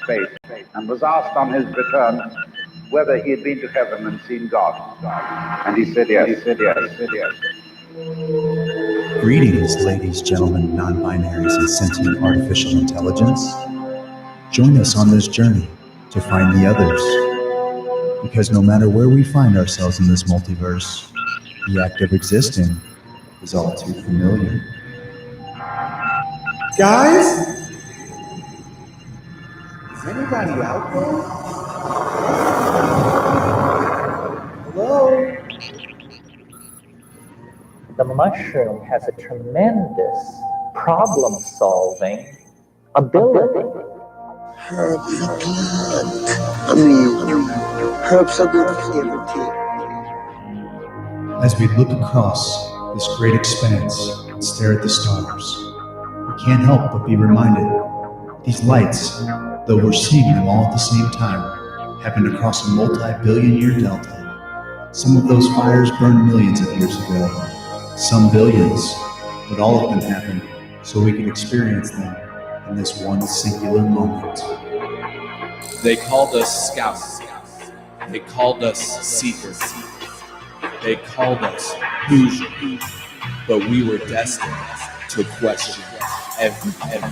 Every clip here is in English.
space and was asked on his return whether he had been to heaven and seen God. And he said yes. He said yes. He said yes. Greetings, ladies, gentlemen, non-binaries, and sentient artificial intelligence. Join us on this journey to find the others. Because no matter where we find ourselves in this multiverse, the act of existing is all too familiar. Guys? Is anybody out there? Hello? The mushroom has a tremendous problem-solving ability. Herbs are good. Herbs are good for everything. As we look across this great expanse and stare at the stars, we can't help but be reminded these lights, though we're seeing them all at the same time, happened across a multi-billion-year delta. Some of those fires burned millions of years ago, some billions, but all of them happened so we could experience them in this one singular moment. They called us scouts. They called us seekers. They called us Hoosier. But we were destined to question everything.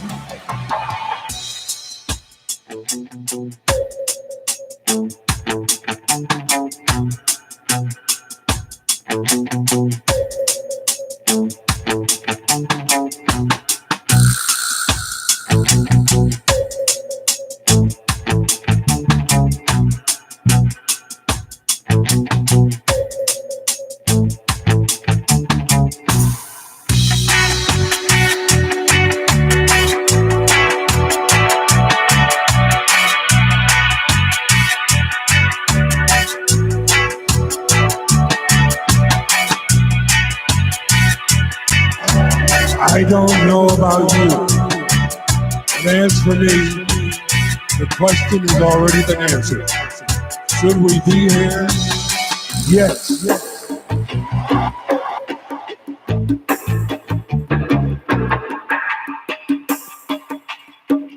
I don't know about you, but as for me, the question has already been answered. Should we be here? Yes.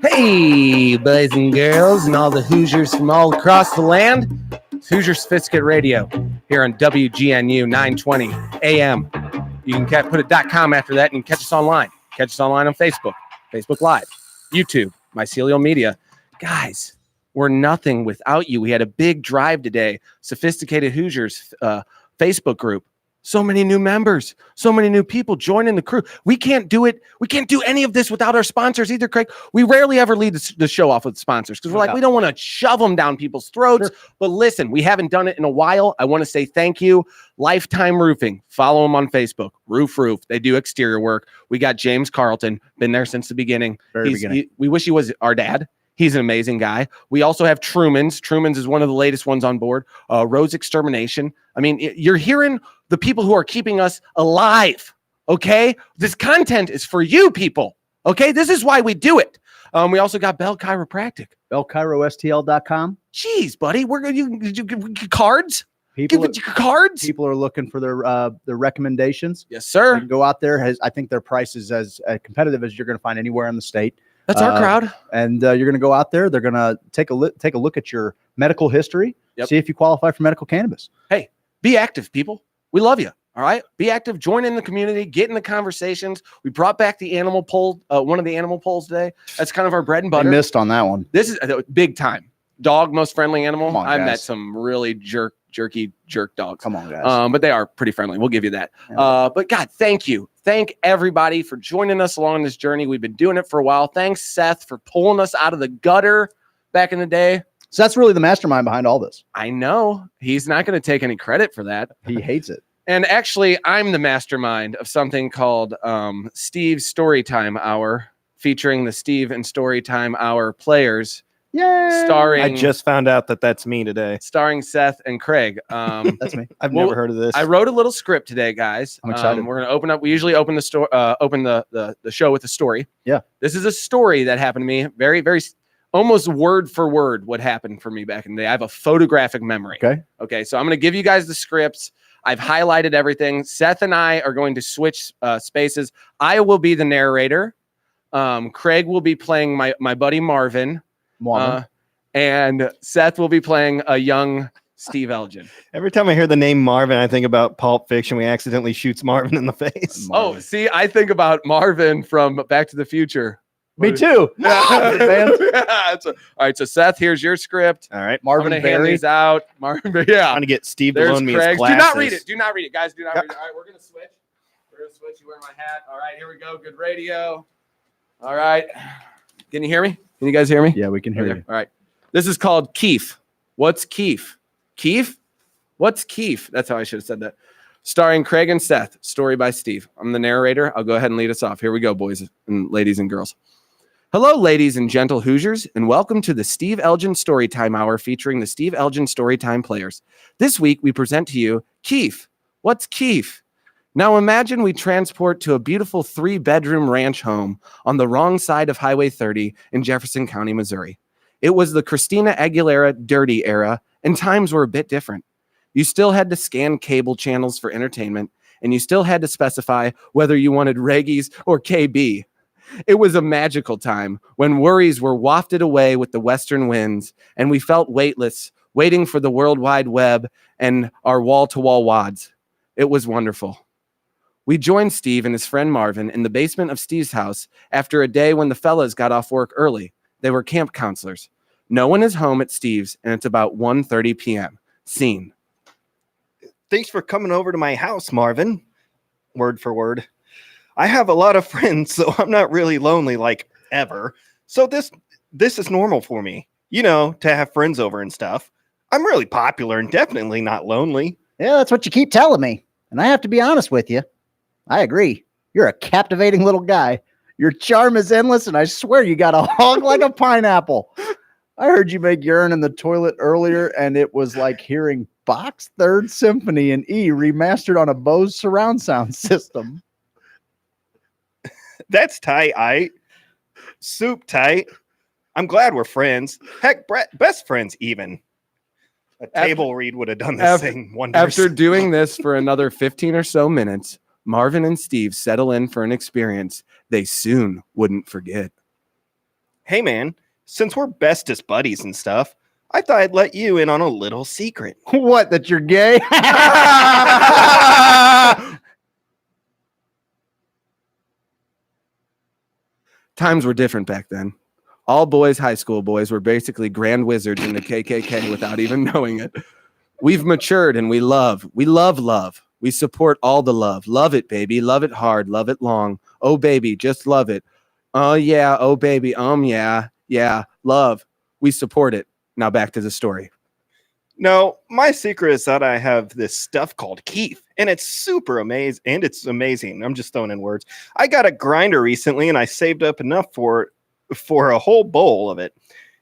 Hey, boys and girls, and all the Hoosiers from all across the land. It's Hoosier Sophisticate Radio here on WGNU 920 AM. You can put a .com after that and catch us online. Catch us online on Facebook, Facebook Live, YouTube, Mycelial Media. Guys, we're nothing without you. We had a big drive today. Sophisticated Hoosiers Facebook group. So many new members, so many new people joining the crew. We can't do it. We can't do any of this without our sponsors either, Craig. We rarely ever lead the show off with sponsors because we're like, we don't want to shove them down people's throats. Sure. But listen, we haven't done it in a while. I want to say thank you. Lifetime Roofing. Follow them on Facebook. Roof. They do exterior work. We got James Carlton. Been there since the beginning. We wish he was our dad. He's an amazing guy. We also have Truman's. Truman's is one of the latest ones on board. Rose Extermination. I mean, you're hearing the people who are keeping us alive, okay? This content is for you people, okay? This is why we do it. We also got Bell Chiropractic. BellChiroSTL.com. Jeez, buddy. You cards? Cards? People are looking for their recommendations. Yes, sir. You can go out there. I think their price is as competitive as you're going to find anywhere in the state. That's our crowd. And you're going to go out there. They're going to take a look at your medical history, see if you qualify for medical cannabis. Hey, be active, people. We love you. All right. Be active. Join in the community. Get in the conversations. We brought back the animal poll, one of the animal polls today. That's kind of our bread and butter. I missed on that one. This is big time. Dog, most friendly animal. I met some really jerky dogs. Come on, guys. But they are pretty friendly. We'll give you that. Yeah. But God, thank you. Thank everybody for joining us along this journey. We've been doing it for a while. Thanks, Seth, for pulling us out of the gutter back in the day. So that's really the mastermind behind all this. I know. He's not going to take any credit for that. He hates it. And actually, I'm the mastermind of something called Steve's Storytime Hour, featuring the Steve and Storytime Hour players. Yay! Starring, I just found out that that's me today. Starring Seth and Craig. That's me. I've never heard of this. I wrote a little script today, guys. I'm excited. We're going to open up. We usually open the show with a story. Yeah. This is a story that happened to me. Very, very, almost word for word what happened for me back in the day. I have a photographic memory. Okay. So I'm going to give you guys the scripts. I've highlighted everything. Seth and I are going to switch spaces. I will be the narrator. Craig will be playing my buddy Marvin. Marvin. And Seth will be playing a young Steve Elgin. Every time I hear the name Marvin, I think about Pulp Fiction. We accidentally shoots Marvin in the face. Oh, see, I think about Marvin from Back to the Future. Me too. All right, so Seth, here's your script. All right, Marvin, I'm gonna hand these out. Marvin, yeah. I'm gonna get Steve to There's loan me his Craig's. glasses. Do not read it. Do not read it, guys. Do not read it. All right, we're gonna switch. You wear my hat. All right, here we go. Good radio. All right. Can you hear me? Can you guys hear me? Yeah, we can hear you. All right. This is called Keef. What's Keef? Keef? What's Keef? That's how I should have said that. Starring Craig and Seth. Story by Steve. I'm the narrator. I'll go ahead and lead us off. Here we go, boys and ladies and girls. Hello, ladies and gentle Hoosiers, and welcome to the Steve Elgin Storytime Hour featuring the Steve Elgin Storytime players. This week, we present to you Keef. What's Keef? Now imagine we transport to a beautiful 3-bedroom ranch home on the wrong side of Highway 30 in Jefferson County, Missouri. It was the Christina Aguilera dirty era, and times were a bit different. You still had to scan cable channels for entertainment, and you still had to specify whether you wanted Reggies or KB. It was a magical time when worries were wafted away with the western winds, and we felt weightless, waiting for the World Wide Web and our wall-to-wall wads. It was wonderful. We joined Steve and his friend Marvin in the basement of Steve's house after a day when the fellas got off work early. They were camp counselors. No one is home at Steve's, and it's about 1:30 p.m. Scene. Thanks for coming over to my house, Marvin. Word for word. I have a lot of friends, so I'm not really lonely like ever. So this is normal for me, you know, to have friends over and stuff. I'm really popular and definitely not lonely. Yeah, that's what you keep telling me. And I have to be honest with you. I agree. You're a captivating little guy. Your charm is endless, and I swear you got a hog like a pineapple. I heard you make urine in the toilet earlier, and it was like hearing Bach's Third Symphony in E remastered on a Bose surround sound system. That's tight. Soup tight. I'm glad we're friends. Heck, best friends even. A table read would have done this thing wonders. After doing this for another 15 or so minutes, Marvin and Steve settle in for an experience they soon wouldn't forget. Hey, man, since we're bestest buddies and stuff, I thought I'd let you in on a little secret. What, that you're gay? Times were different back then. All boys high school boys were basically grand wizards in the KKK without even knowing it. We've matured and we love. We love love. We support all the love. Love it, baby. Love it hard. Love it long. Oh, baby, just love it. Oh, yeah. Oh, baby. Yeah. Yeah. Love. We support it. Now back to the story. No, my secret is that I have this stuff called Keef, and it's super amazing. And it's amazing. I'm just throwing in words. I got a grinder recently, and I saved up enough for a whole bowl of it.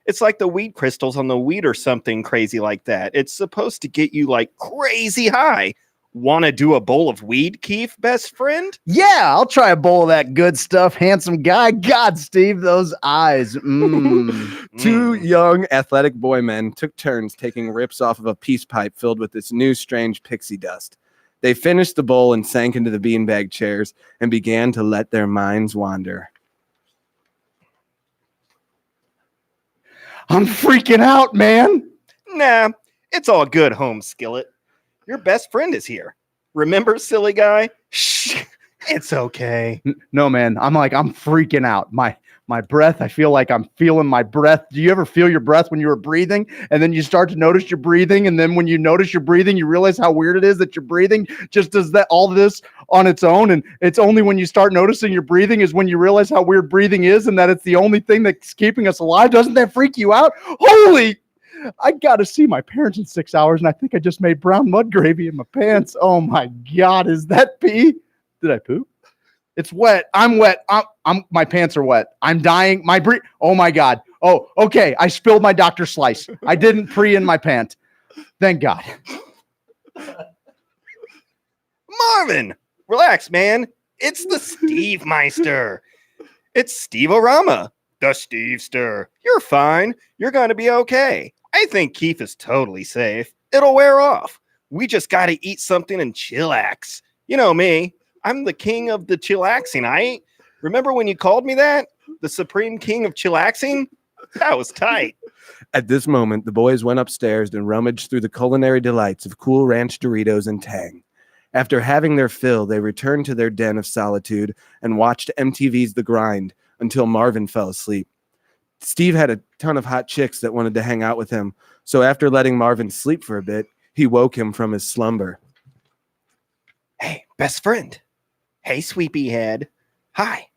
It's like the weed crystals on the weed or something crazy like that. It's supposed to get you like crazy high. Want to do a bowl of weed, Keef, best friend? Yeah, I'll try a bowl of that good stuff, handsome guy. God, Steve, those eyes. Two young athletic boy men took turns taking rips off of a peace pipe filled with this new strange pixie dust. They finished the bowl and sank into the beanbag chairs and began to let their minds wander. I'm freaking out, man. Nah, it's all good, home skillet. Your best friend is here. Remember, silly guy? Shh, it's okay. No, man. I'm freaking out. My breath, I feel like I'm feeling my breath. Do you ever feel your breath when you were breathing? And then you start to notice you're breathing. And then when you notice you're breathing, you realize how weird it is that you're breathing. Just does that all this on its own. And it's only when you start noticing you're breathing is when you realize how weird breathing is and that it's the only thing that's keeping us alive. Doesn't that freak you out? Holy, I got to see my parents in 6 hours. And I think I just made brown mud gravy in my pants. Oh my God. Is that pee? Did I poop? It's wet. I'm wet. My pants are wet. I'm dying. Oh my God. Oh, okay. I spilled my Dr. Slice. I didn't pre in my pant. Thank God. Marvin, relax, man. It's the Steve Meister. It's Steve Orama, the Stevester. You're fine. You're going to be okay. I think Keith is totally safe. It'll wear off. We just got to eat something and chillax. You know me. I'm the king of the chillaxing. Remember when you called me that? The supreme king of chillaxing? That was tight. At this moment, the boys went upstairs and rummaged through the culinary delights of Cool Ranch Doritos and Tang. After having their fill, they returned to their den of solitude and watched MTV's The Grind until Marvin fell asleep. Steve had a ton of hot chicks that wanted to hang out with him, so after letting Marvin sleep for a bit, he woke him from his slumber. Hey, best friend. Hey, sweepy head. Hi.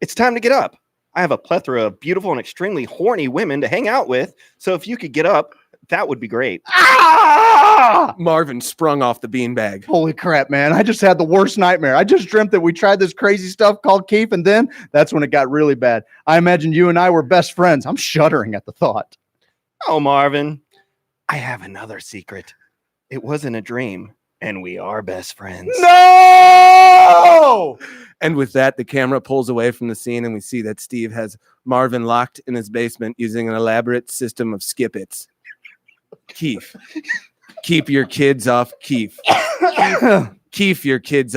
It's time to get up. I have a plethora of beautiful and extremely horny women to hang out with, so if you could get up, that would be great. Ah! Marvin sprung off the beanbag. Holy crap, man. I just had the worst nightmare. I just dreamt that we tried this crazy stuff called Keef, and then that's when it got really bad. I imagined you and I were best friends. I'm shuddering at the thought. Oh, Marvin, I have another secret. It wasn't a dream, and we are best friends. No! And with that, the camera pulls away from the scene, and we see that Steve has Marvin locked in his basement using an elaborate system of skip-its. Keef. Keep your kids off Keef. Keef your kids